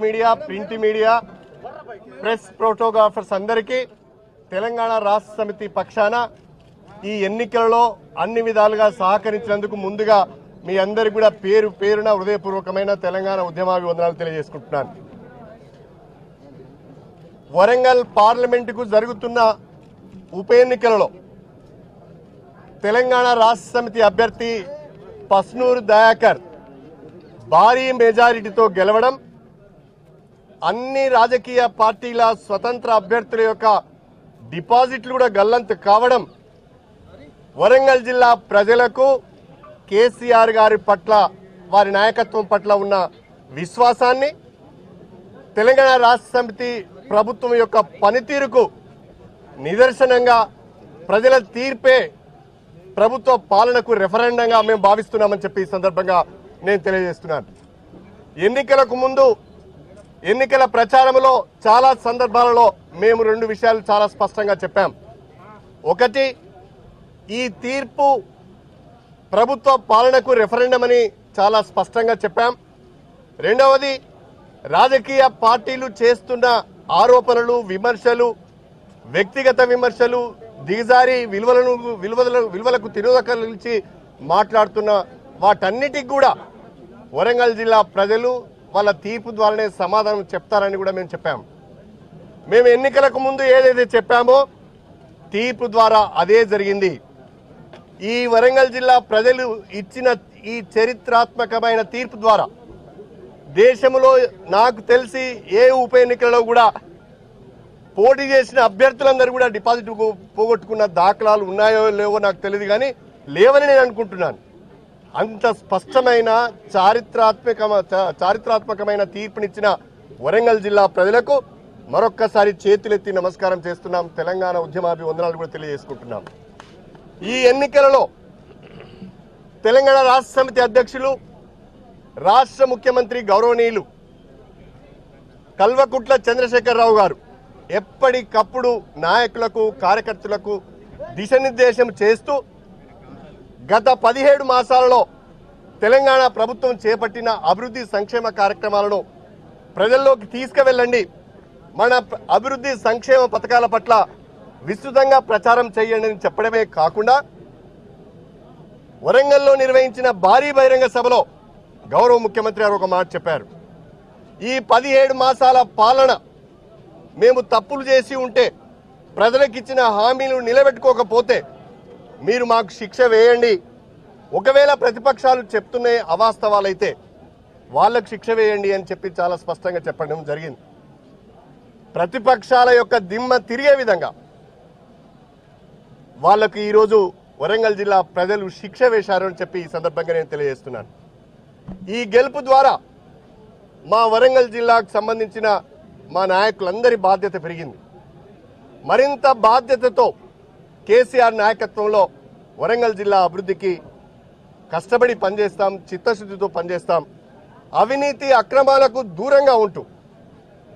Media print media press photographers అందరికీ తెలంగాణ రాష్ట్ర సమితి పక్షాన ఈ ఎన్నికలలో అన్ని విధాలుగా సహకరించినందుకు ముందుగా మీ అందరికీ కూడా పేరు పేరున హృదయపూర్వకమైన తెలంగాణ ఉద్యమాభివందనాలు తెలియజేసుకుంటున్నాను. వరంగల్ పార్లమెంటుకు జరుగుతున్న ఉప ఎన్నికలలో తెలంగాణ రాష్ట్ర సమితి అభ్యర్థి పస్నూరు దయాకర్ భారీ మెజారిటీతో గెలవడం, అన్ని రాజకీయ పార్టీల స్వతంత్ర అభ్యర్థుల యొక్క డిపాజిట్లు కూడా గల్లంతు కావడం వరంగల్ జిల్లా ప్రజలకు కేసీఆర్ గారి పట్ల, వారి నాయకత్వం పట్ల ఉన్న విశ్వాసాన్ని, తెలంగాణ రాష్ట్ర సమితి ప్రభుత్వం యొక్క పనితీరుకు నిదర్శనంగా ప్రజల తీర్పే ప్రభుత్వ పాలనకు రెఫరెండంగా మేము భావిస్తున్నామని చెప్పి ఈ సందర్భంగా నేను తెలియజేస్తున్నాను. ఎన్నికలకు ముందు ఎన్నికల ప్రచారంలో చాలా సందర్భాలలో మేము రెండు విషయాలు చాలా స్పష్టంగా చెప్పాం. ఒకటి, ఈ తీర్పు ప్రభుత్వ పాలనకు రెఫరెండం అని చాలా స్పష్టంగా చెప్పాం. రెండవది, రాజకీయ పార్టీలు చేస్తున్న ఆరోపణలు, విమర్శలు, వ్యక్తిగత విమర్శలు, దిగజారి విలువలకు తిరోధకలించి మాట్లాడుతున్న వాటన్నిటికి కూడా వరంగల్ జిల్లా ప్రజలు వాళ్ళ తీర్పు ద్వారానే సమాధానం చెప్తారని కూడా మేము చెప్పాము. మేము ఎన్నికలకు ముందు ఏదైతే చెప్పామో తీర్పు ద్వారా అదే జరిగింది. ఈ వరంగల్ జిల్లా ప్రజలు ఇచ్చిన ఈ చరిత్రాత్మకమైన తీర్పు ద్వారా దేశంలో నాకు తెలిసి ఏ ఉప ఎన్నికలలో కూడా పోటీ చేసిన అభ్యర్థులందరూ కూడా డిపాజిట్ పోగొట్టుకున్న దాఖలాలు ఉన్నాయో లేవో నాకు తెలియదు, కానీ లేవని నేను అనుకుంటున్నాను. అంత స్పష్టమైన చారిత్రాత్మకమైన తీర్పునిచ్చిన వరంగల్ జిల్లా ప్రజలకు మరొక్కసారి చేతులెత్తి నమస్కారం చేస్తున్నాం. తెలంగాణ ఉద్యమాభివందనాలు కూడా తెలియజేసుకుంటున్నాం. ఈ ఎన్నికలలో తెలంగాణ రాష్ట్ర సమితి అధ్యక్షులు, రాష్ట్ర ముఖ్యమంత్రి గౌరవనీయులు కల్వకుంట్ల చంద్రశేఖరరావు గారు ఎప్పటికప్పుడు నాయకులకు, కార్యకర్తలకు దిశానిర్దేశం చేస్తూ గత 17 మాసాలలో తెలంగాణ ప్రభుత్వం చేపట్టిన అభివృద్ధి సంక్షేమ కార్యక్రమాలను ప్రజల్లోకి తీసుకువెళ్ళండి, మన అభివృద్ధి సంక్షేమ పథకాల పట్ల విస్తృతంగా ప్రచారం చేయండి అని చెప్పడమే కాకుండా వరంగల్లో నిర్వహించిన భారీ బహిరంగ సభలో గౌరవ ముఖ్యమంత్రి గారు ఒక మాట చెప్పారు. ఈ 17 మాసాల పాలన మేము తప్పులు చేసి ఉంటే, ప్రజలకు ఇచ్చిన హామీలు నిలబెట్టుకోకపోతే మీరు మాకు శిక్ష వేయండి, ఒకవేళ ప్రతిపక్షాలు చెప్తున్న అవాస్తవాలైతే వాళ్ళకు శిక్ష వేయండి అని చెప్పి చాలా స్పష్టంగా చెప్పడం జరిగింది. ప్రతిపక్షాల యొక్క దిమ్మ తిరిగే విధంగా వాళ్లకు ఈరోజు వరంగల్ జిల్లా ప్రజలు శిక్ష వేశారు అని చెప్పి ఈ సందర్భంగా నేను తెలియజేస్తున్నాను. ఈ గెలుపు ద్వారా మా వరంగల్ జిల్లాకు సంబంధించిన మా నాయకులందరి బాధ్యత పెరిగింది. మరింత బాధ్యతతో కేసీఆర్ నాయకత్వంలో వరంగల్ జిల్లా అభివృద్ధికి కష్టపడి పనిచేస్తాం, చిత్తశుద్ధితో పనిచేస్తాం. అవినీతి అక్రమాలకు దూరంగా ఉంటూ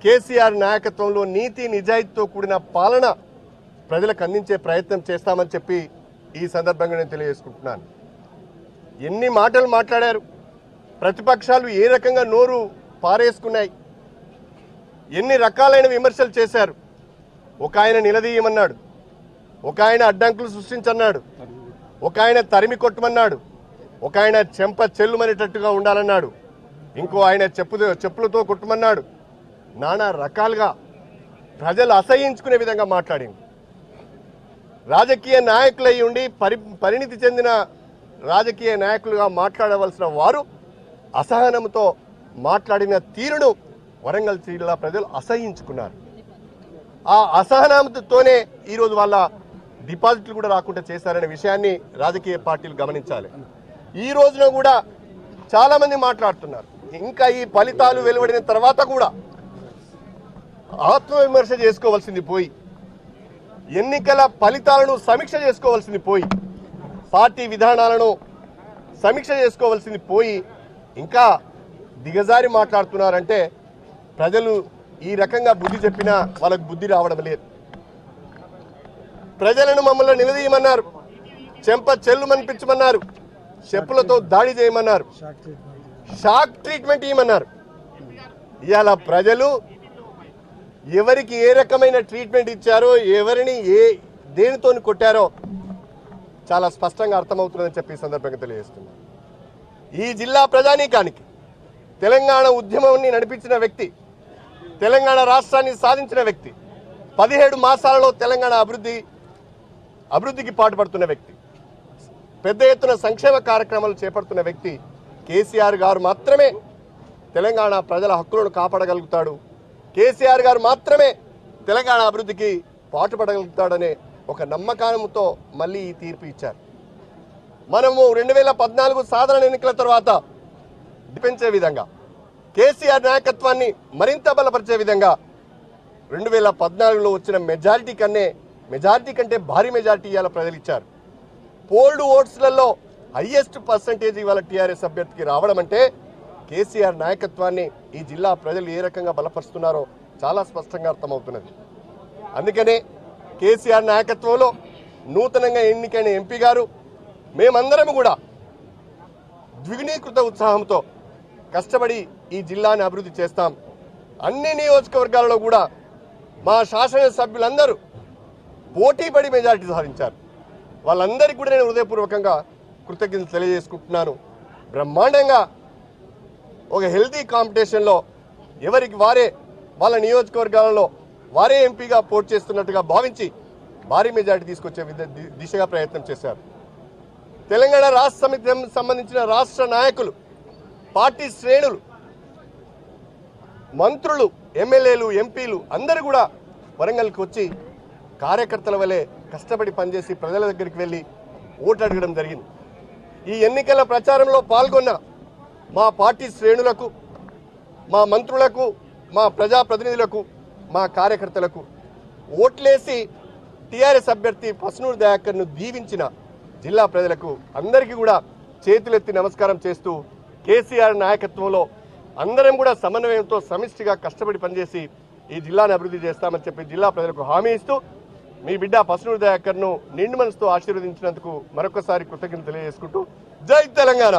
కేసీఆర్ నాయకత్వంలో నీతి నిజాయితీతో కూడిన పాలన ప్రజలకు అందించే ప్రయత్నం చేస్తామని చెప్పి ఈ సందర్భంగా నేను తెలియజేసుకుంటున్నాను. ఎన్ని మాటలు మాట్లాడారు, ప్రతిపక్షాలు ఏ రకంగా నోరు పారేసుకున్నాయి, ఎన్ని రకాలైన విమర్శలు చేశారు. ఒక ఆయన నిలదీయమన్నాడు, ఒక ఆయన అడ్డంకులు సృష్టించన్నాడు, ఒక ఆయన తరిమి కొట్టమన్నాడు, ఒక ఆయన చెంప చెల్లుమనేటట్టుగా ఉండాలన్నాడు, ఇంకో ఆయన చెప్పులతో కొట్టమన్నాడు. నానా రకాలుగా ప్రజలు అసహించుకునే విధంగా మాట్లాడింది. రాజకీయ నాయకులై ఉండి పరిణితి చెందిన రాజకీయ నాయకులుగా మాట్లాడవలసిన వారు అసహనంతో మాట్లాడిన తీరును వరంగల్ జిల్లా ప్రజలు అసహించుకున్నారు. ఆ అసహనంతోనే ఈరోజు వాళ్ళ డిపాజిట్లు కూడా రాకుండా చేశారనే విషయాన్ని రాజకీయ పార్టీలు గమనించాలి. ఈ రోజున కూడా చాలా మంది మాట్లాడుతున్నారు. ఇంకా ఈ ఫలితాలు వెలువడిన తర్వాత కూడా ఆత్మవిమర్శ చేసుకోవాల్సింది పోయి, ఎన్నికల ఫలితాలను సమీక్ష చేసుకోవాల్సింది పోయి, పార్టీ విధానాలను సమీక్ష చేసుకోవాల్సింది పోయి ఇంకా దిగజారి మాట్లాడుతున్నారంటే ప్రజలు ఈ రకంగా బుద్ధి చెప్పినా వాళ్ళకు బుద్ధి రావడం లేదు. ప్రజలను మమ్మల్ని నిలదీయమన్నారు, చెంప చెల్లుమనిపించమన్నారు, చెప్పులతో దాడి చేయమన్నారు, షాక్ ట్రీట్మెంట్ ఇవ్వమన్నారు. ఇవాళ ప్రజలు ఎవరికి ఏ రకమైన ట్రీట్మెంట్ ఇచ్చారో, ఎవరిని దేనితో కొట్టారో చాలా స్పష్టంగా అర్థమవుతుందని చెప్పి ఈ సందర్భంగా తెలియజేస్తున్నారు. ఈ జిల్లా ప్రజానీకానికి తెలంగాణ ఉద్యమాన్ని నడిపించిన వ్యక్తి, తెలంగాణ రాష్ట్రాన్ని సాధించిన వ్యక్తి, 17 మాసాలలో తెలంగాణ అభివృద్ధికి పాటుపడుతున్న వ్యక్తి, పెద్ద ఎత్తున సంక్షేమ కార్యక్రమాలు చేపడుతున్న వ్యక్తి కేసీఆర్ గారు మాత్రమే తెలంగాణ ప్రజల హక్కులను కాపాడగలుగుతాడు. కేసీఆర్ గారు మాత్రమే తెలంగాణ అభివృద్ధికి పాటుపడగలుగుతాడనే ఒక నమ్మకంతో మళ్ళీ ఈ తీర్పు ఇచ్చారు. మనము 2014 సాధారణ ఎన్నికల తర్వాత పెంచే విధంగా, కేసీఆర్ నాయకత్వాన్ని మరింత బలపరిచే విధంగా 2014లో వచ్చిన మెజారిటీ కంటే భారీ మెజారిటీ ఇవాళ ప్రజలు ఇచ్చారు. పోల్డ్ ఓట్స్లలో హైయెస్ట్ పర్సంటేజ్ ఇవాళ టీఆర్ఎస్ అభ్యర్థికి రావడం అంటే కేసీఆర్ నాయకత్వాన్ని ఈ జిల్లా ప్రజలు ఏ రకంగా బలపరుస్తున్నారో చాలా స్పష్టంగా అర్థమవుతున్నది. అందుకనే కేసీఆర్ నాయకత్వంలో నూతనంగా ఎన్నికైన ఎంపీ గారు, మేమందరం కూడా ద్విగుణీకృత ఉత్సాహంతో కష్టపడి ఈ జిల్లాని అభివృద్ధి చేస్తాం. అన్ని నియోజకవర్గాలలో కూడా మా శాసనసభ్యులందరూ పోటీపడి మెజారిటీ సాధించారు. వాళ్ళందరికీ కూడా నేను హృదయపూర్వకంగా కృతజ్ఞతలు తెలియజేసుకుంటున్నాను. బ్రహ్మాండంగా ఒక హెల్తీ కాంపిటీషన్లో ఎవరికి వారే వాళ్ళ నియోజకవర్గాలలో వారే ఎంపీగా పోటీ చేస్తున్నట్టుగా భావించి భారీ మెజారిటీ తీసుకొచ్చే దిశగా ప్రయత్నం చేశారు. తెలంగాణ రాష్ట్ర సమితికి సంబంధించిన రాష్ట్ర నాయకులు, పార్టీ శ్రేణులు, మంత్రులు, ఎమ్మెల్యేలు, ఎంపీలు అందరూ కూడా వరంగల్కి వచ్చి కార్యకర్తల వలె కష్టపడి పనిచేసి ప్రజల దగ్గరికి వెళ్ళి ఓటు అడగడం జరిగింది. ఈ ఎన్నికల ప్రచారంలో పాల్గొన్న మా పార్టీ శ్రేణులకు, మా మంత్రులకు, మా ప్రజాప్రతినిధులకు, మా కార్యకర్తలకు ఓట్లేసి టీఆర్ఎస్ అభ్యర్థి పసునూరు దయాకర్ను దీవించిన జిల్లా ప్రజలకు అందరికీ కూడా చేతులెత్తి నమస్కారం చేస్తూ కేసీఆర్ నాయకత్వంలో అందరం కూడా సమన్వయంతో సమిష్టిగా కష్టపడి పనిచేసి ఈ జిల్లాను అభివృద్ధి చేస్తామని చెప్పి జిల్లా ప్రజలకు హామీ ఇస్తూ మీ బిడ్డ పసునూరు దయాకర్ను నిండు మనసుతో ఆశీర్వదించినందుకు మరొకసారి కృతజ్ఞతలు తెలియజేసుకుంటూ జై తెలంగాణ.